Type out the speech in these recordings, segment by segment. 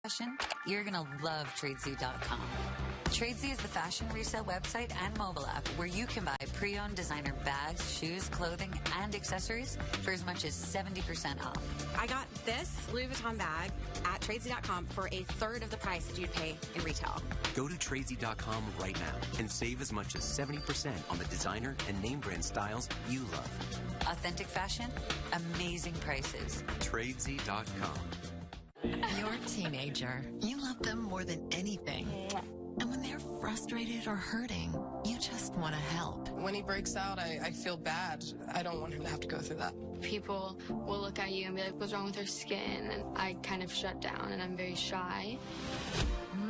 fashion, you're going to love TradeZ.com. TradeZ is the fashion resale website and mobile app where you can buy pre-owned designer bags, shoes, clothing, and accessories for as much as 70% off. I got this Louis Vuitton bag at TradeZ.com for a third of the price that you'd pay in retail. Go to TradeZ.com right now and save as much as 70% on the designer and name brand styles you love. Authentic fashion, amazing prices. TradeZ.com. Your teenager, you love them more than anything. And when they're frustrated or hurting, you just want to help. When he breaks out, I feel bad. I don't want him to have to go through that. People will look at you and be like, what's wrong with her skin? And I kind of shut down and I'm very shy.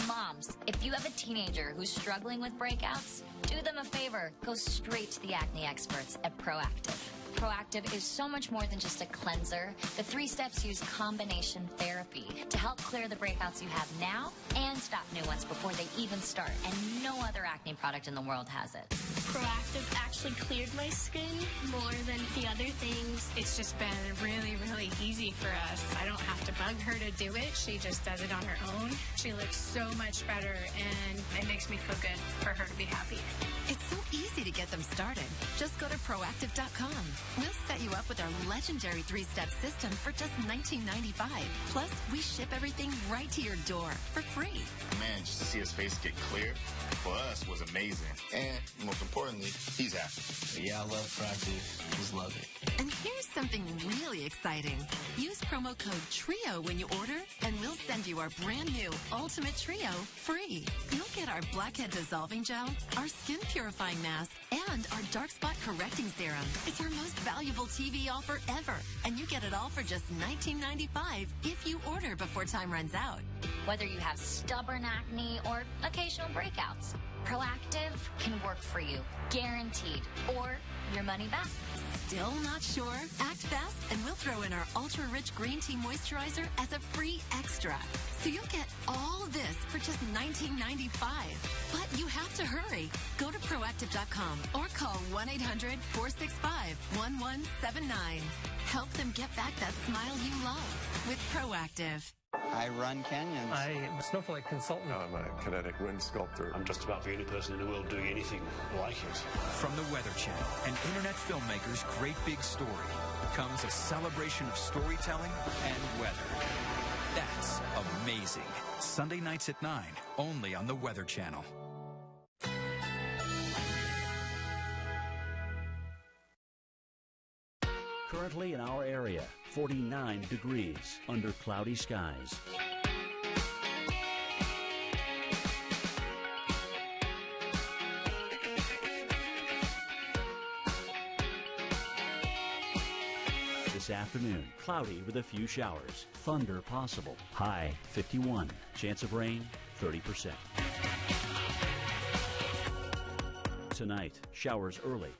Moms, if you have a teenager who's struggling with breakouts, do them a favor. Go straight to the acne experts at Proactive. Proactive is so much more than just a cleanser. The 3 steps use combination therapy to help clear the breakouts you have now and stop new ones before they even start. And no other acne product in the world has it. Proactive actually cleared my skin more than the other things. It's just been really, really easy for us. I don't have to bug her to do it. She just does it on her own. She looks so much better, and it makes me feel good for her to be happy. It's so easy to get them started. Just go to Proactive.com. We'll set you up with our legendary 3-step system for just $19.95. Plus, we ship everything right to your door for free. Man, just to see his face get clear, for us, was amazing. And most importantly, he's happy. Yeah, I love Proactive. Just love it. And here's something really exciting. Use promo code TRIO when you order, and we'll send you our brand new Ultimate Trio free. You'll get our blackhead dissolving gel, our skin purifying mask, and our dark spot correcting serum. It's our most valuable TV offer ever, and you get it all for just $19.95 if you order before time runs out. Whether you have stubborn acne or occasional breakouts, Proactive can work for you, guaranteed, or your money back. Still not sure? Act fast, and we'll throw in our ultra-rich green tea moisturizer as a free extra. So you'll get all this for just $19.95. But you have to hurry. Go to Proactive.com or call 1-800-465-1179. Help them get back that smile you love with Proactive. I run canyons. I'm a snowflake consultant. I'm a kinetic wind sculptor. I'm just about the only person in the world doing anything like it. From the Weather Channel and internet filmmakers' great big story comes a celebration of storytelling and weather. That's amazing. Sunday nights at 9, only on the Weather Channel. Currently in our area, 49 degrees under cloudy skies. This afternoon, cloudy with a few showers. Thunder possible. High 51. Chance of rain 30%. Tonight, showers early.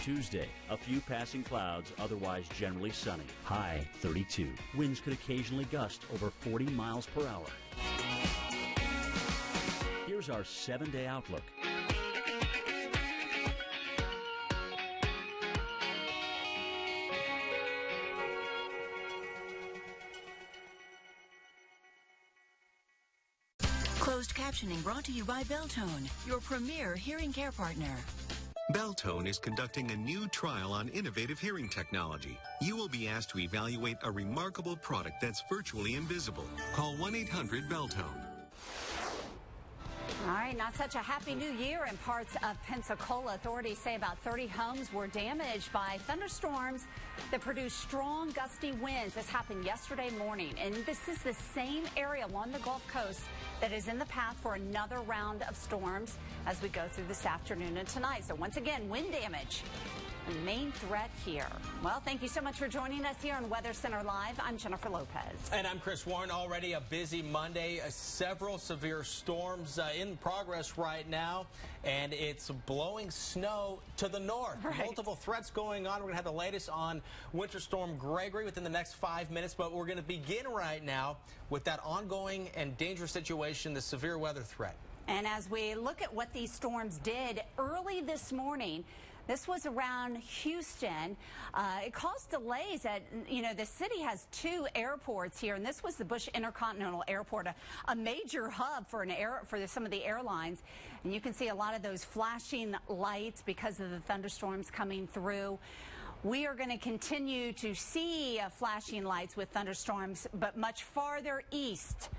Tuesday, a few passing clouds, otherwise generally sunny. High 32. Winds could occasionally gust over 40 miles per hour. Here's our 7-day outlook. Closed captioning brought to you by Beltone, your premier hearing care partner. Beltone is conducting a new trial on innovative hearing technology. You will be asked to evaluate a remarkable product that's virtually invisible. Call 1-800-BELTONE. All right, not such a happy new year in parts of Pensacola. Authorities say about 30 homes were damaged by thunderstorms that produced strong, gusty winds. This happened yesterday morning, and this is the same area along the Gulf Coast that is in the path for another round of storms as we go through this afternoon and tonight. So once again, wind damage, the main threat here. Well, thank you so much for joining us here on Weather Center Live. I'm Jennifer Lopez. And I'm Chris Warren. Already a busy Monday. Several severe storms in progress right now, and it's blowing snow to the north. Right. Multiple threats going on. We're going to have the latest on Winter Storm Gregory within the next 5 minutes, but we're going to begin right now with that ongoing and dangerous situation, the severe weather threat. And as we look at what these storms did early this morning, This was around Houston. It caused delays at, the city has 2 airports here, and this was the Bush Intercontinental Airport, a major hub for some of the airlines. And you can see a lot of those flashing lights because of the thunderstorms coming through. We are going to continue to see flashing lights with thunderstorms, but much farther east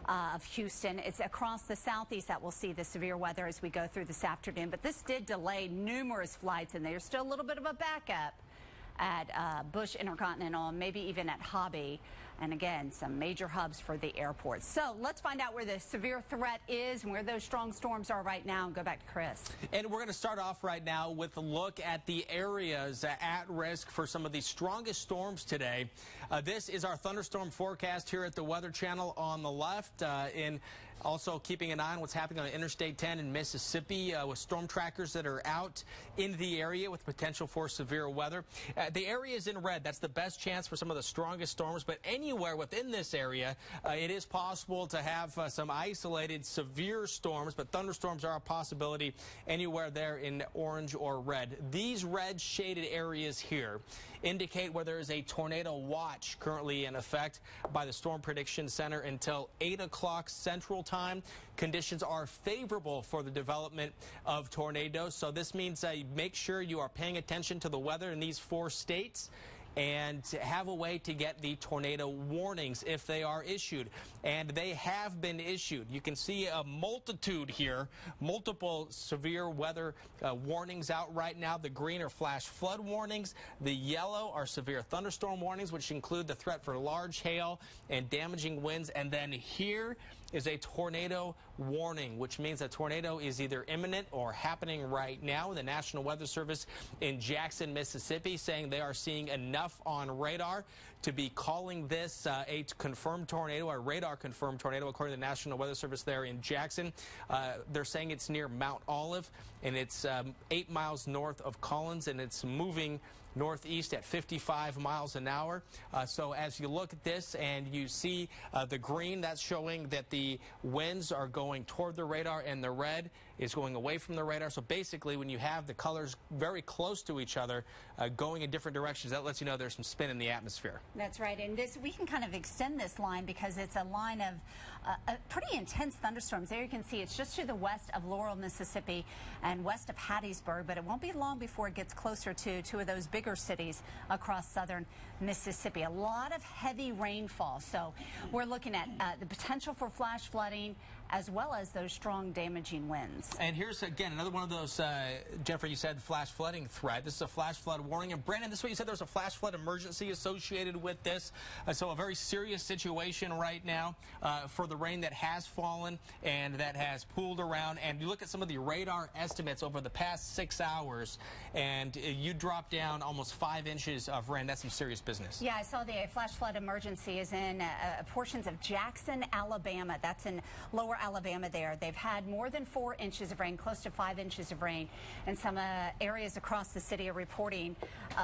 of Houston. It's across the southeast that we'll see the severe weather as we go through this afternoon. But this did delay numerous flights, and there's still a little bit of a backup at Bush Intercontinental, and maybe even at Hobby. And again, some major hubs for the airports. So let's find out where the severe threat is and where those strong storms are right now and go back to Chris. And we're going to start off right now with a look at the areas at risk for some of the strongest storms today. This is our thunderstorm forecast here at the Weather Channel on the left. Also keeping an eye on what's happening on Interstate 10 in Mississippi with storm trackers that are out in the area with potential for severe weather. The area is in red. That's the best chance for some of the strongest storms, but anywhere within this area, it is possible to have some isolated severe storms, but thunderstorms are a possibility anywhere there in orange or red. These red shaded areas here indicate where there is a tornado watch currently in effect by the Storm Prediction Center until 8 o'clock Central Time. Conditions are favorable for the development of tornadoes, so this means make sure you are paying attention to the weather in these 4 states and have a way to get the tornado warnings if they are issued. And they have been issued. You can see a multitude here, multiple severe weather warnings out right now. The green are flash flood warnings. The yellow are severe thunderstorm warnings, which include the threat for large hail and damaging winds. And then here is a tornado warning, which means a tornado is either imminent or happening right now. The National Weather Service in Jackson, Mississippi, saying they are seeing enough on radar to be calling this a confirmed tornado, a radar-confirmed tornado, according to the National Weather Service there in Jackson. They're saying it's near Mount Olive, and it's 8 miles north of Collins, and it's moving northeast at 55 miles an hour. So as you look at this and you see the green, that's showing that the winds are going toward the radar, and the red is going away from the radar. So basically, when you have the colors very close to each other, going in different directions, that lets you know there's some spin in the atmosphere. That's right. And this, we can kind of extend this line because it's a line of pretty intense thunderstorms. There you can see it's just to the west of Laurel, Mississippi, and west of Hattiesburg, but it won't be long before it gets closer to 2 of those bigger cities across southern Mississippi. A lot of heavy rainfall. So we're looking at the potential for flash flooding as well as those strong damaging winds. And here's, again, another one of those, Jennifer, you said flash flooding threat. This is a flash flood warning. And Brandon, this is what you said, there's a flash flood emergency associated with this. So a very serious situation right now for the rain that has fallen and that has pooled around. And you look at some of the radar estimates over the past 6 hours, and you drop down almost 5 inches of rain. That's some serious business. Yeah, I saw the flash flood emergency is in portions of Jackson, Alabama. That's in lower Alabama there. They've had more than 4 inches of rain, close to 5 inches of rain, and some areas across the city are reporting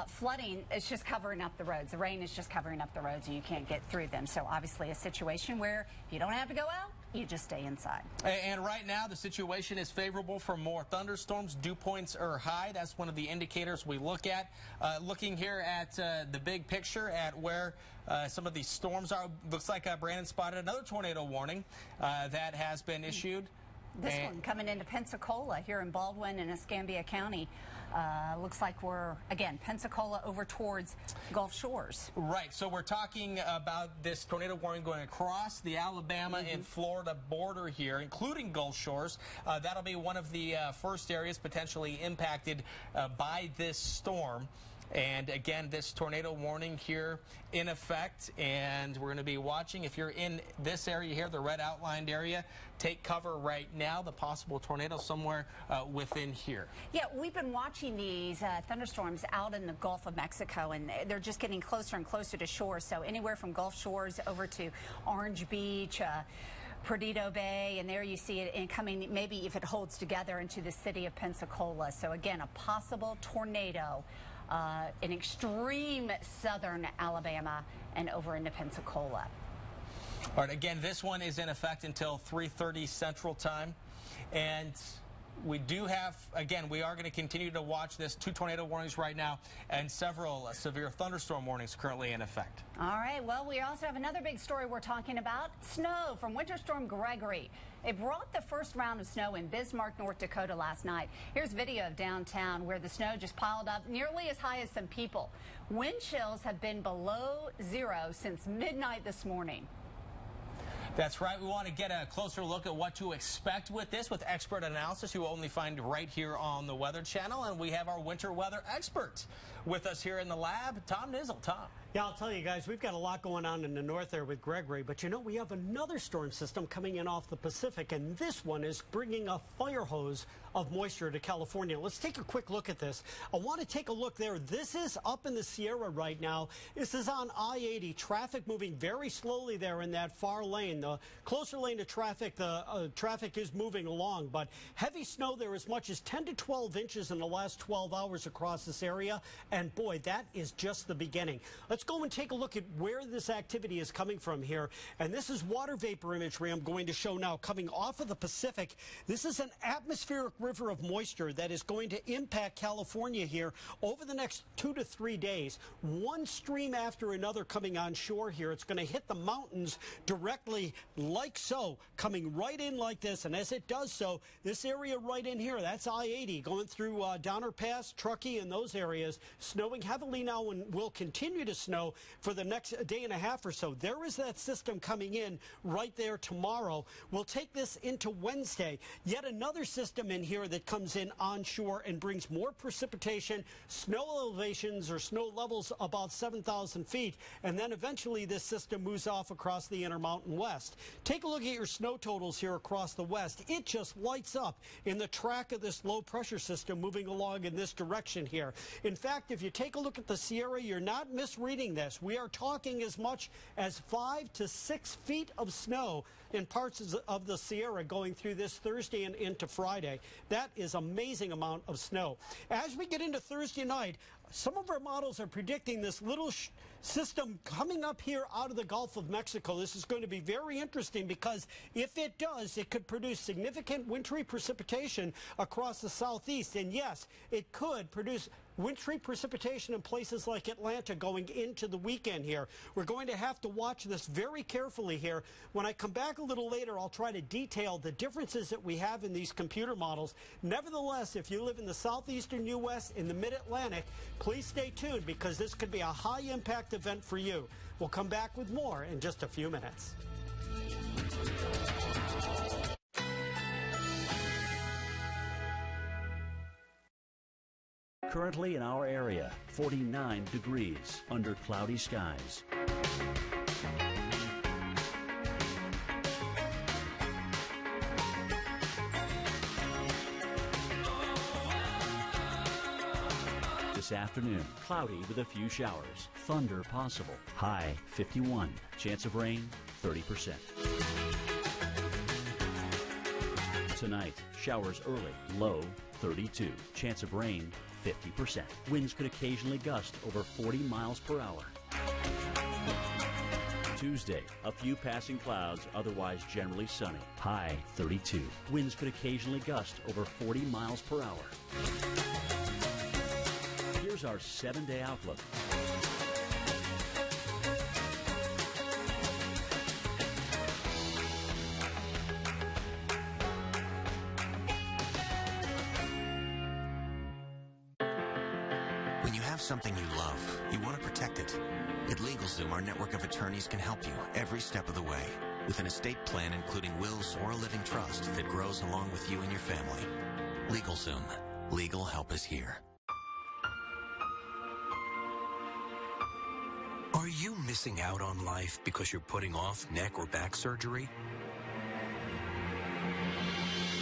flooding. It's just covering up the roads. The rain is just covering up the roads and you can't get through them. So obviously a situation where you don't have to go out, you just stay inside. And right now the situation is favorable for more thunderstorms. Dew points are high. That's one of the indicators we look at. Looking here at the big picture at where some of these storms are, looks like Brandon spotted another tornado warning that has been issued. This one coming into Pensacola here in Baldwin and Escambia County. Looks like we're, again, Pensacola over towards Gulf Shores. Right. So we're talking about this tornado warning going across the Alabama and Florida border here, including Gulf Shores. That'll be one of the first areas potentially impacted by this storm. And again, this tornado warning here in effect, and we're going to be watching. If you're in this area here, the red outlined area, take cover right now. The possible tornado somewhere within here. Yeah, we've been watching these thunderstorms out in the Gulf of Mexico, and they're just getting closer and closer to shore. So anywhere from Gulf Shores over to Orange Beach, Perdido Bay, and there you see it in coming, maybe if it holds together, into the city of Pensacola. So again, a possible tornado in extreme southern Alabama and over into Pensacola. All right, again, this one is in effect until 3:30 Central Time. And we do have, again, we are going to continue to watch this. 2 tornado warnings right now and several severe thunderstorm warnings currently in effect. All right, well, we also have another big story we're talking about, snow from Winter Storm Gregory. It brought the first round of snow in Bismarck, North Dakota last night. Here's video of downtown where the snow just piled up nearly as high as some people. Wind chills have been below zero since midnight this morning. That's right. We want to get a closer look at what to expect with this with expert analysis you will only find right here on the Weather Channel. And we have our winter weather expert with us here in the lab, Tom Nizzle. Tom. Yeah, I'll tell you guys, we've got a lot going on in the north there with Gregory, but you know, we have another storm system coming in off the Pacific, and this one is bringing a fire hose of moisture to California. Let's take a quick look at this. I want to take a look there. This is up in the Sierra right now. This is on I-80. Traffic moving very slowly there in that far lane. The closer lane to traffic, the traffic is moving along, but heavy snow there as much as 10 to 12 inches in the last 12 hours across this area, and boy, that is just the beginning. Let's go and take a look at where this activity is coming from here. And this is water vapor imagery I'm going to show now coming off of the Pacific. This is an atmospheric river of moisture that is going to impact California here over the next 2 to 3 days. One stream after another coming on shore here. It's going to hit the mountains directly like so, coming right in like this. And as it does so, this area right in here, that's I-80 going through Donner Pass, Truckee, and those areas, snowing heavily now and will continue to snow for the next day and a half or so. There is that system coming in right there tomorrow. We'll take this into Wednesday. Yet another system in here that comes in onshore and brings more precipitation, snow elevations or snow levels about 7,000 feet. And then eventually this system moves off across the Intermountain West. Take a look at your snow totals here across the west. It just lights up in the track of this low pressure system moving along in this direction here. In fact, if you take a look at the Sierra, you're not misreading this. We are talking as much as 5 to 6 feet of snow in parts of the Sierra going through this Thursday and into Friday. That is an amazing amount of snow. As we get into Thursday night, some of our models are predicting this little system coming up here out of the Gulf of Mexico. This is going to be very interesting because if it does, it could produce significant wintry precipitation across the southeast. And yes, it could produce wintry precipitation in places like Atlanta going into the weekend here. We're going to have to watch this very carefully here. When I come back a little later, I'll try to detail the differences that we have in these computer models. Nevertheless, if you live in the southeastern U.S., in the mid-Atlantic, please stay tuned because this could be a high-impact event for you. We'll come back with more in just a few minutes. Currently in our area, 49 degrees under cloudy skies. This afternoon, cloudy with a few showers. Thunder possible. High 51. Chance of rain 30%. Tonight, showers early. Low 32. Chance of rain 50%. Winds could occasionally gust over 40 miles per hour. Tuesday, a few passing clouds, otherwise generally sunny. High 32. Winds could occasionally gust over 40 miles per hour. Here's our 7-day outlook. When you have something you love, you want to protect it. At LegalZoom, our network of attorneys can help you every step of the way with an estate plan including wills or a living trust that grows along with you and your family. LegalZoom. Legal help is here. Are you missing out on life because you're putting off neck or back surgery?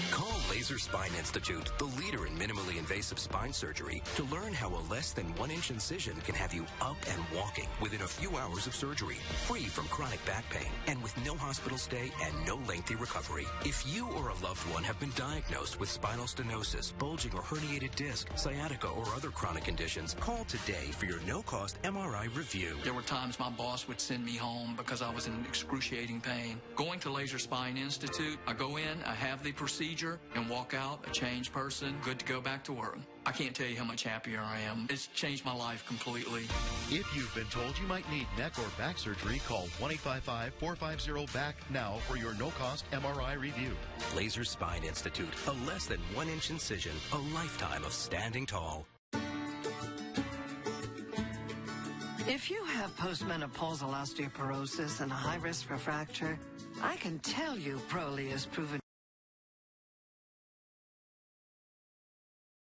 Call Laser Spine Institute, the leader in minimally invasive spine surgery, to learn how a less than 1-inch incision can have you up and walking within a few hours of surgery, free from chronic back pain, and with no hospital stay and no lengthy recovery. If you or a loved one have been diagnosed with spinal stenosis, bulging or herniated disc, sciatica, or other chronic conditions, call today for your no-cost MRI review. There were times my boss would send me home because I was in excruciating pain. Going to Laser Spine Institute, I go in, I have the procedure, and walk out a changed person, good to go back to work. I can't tell you how much happier I am. It's changed my life completely. If you've been told you might need neck or back surgery, call 1-855-450-BACK now for your no-cost MRI review. Laser Spine Institute, a less than 1-inch incision, a lifetime of standing tall. If you have postmenopausal osteoporosis and a high risk for fracture, I can tell you Proly has proven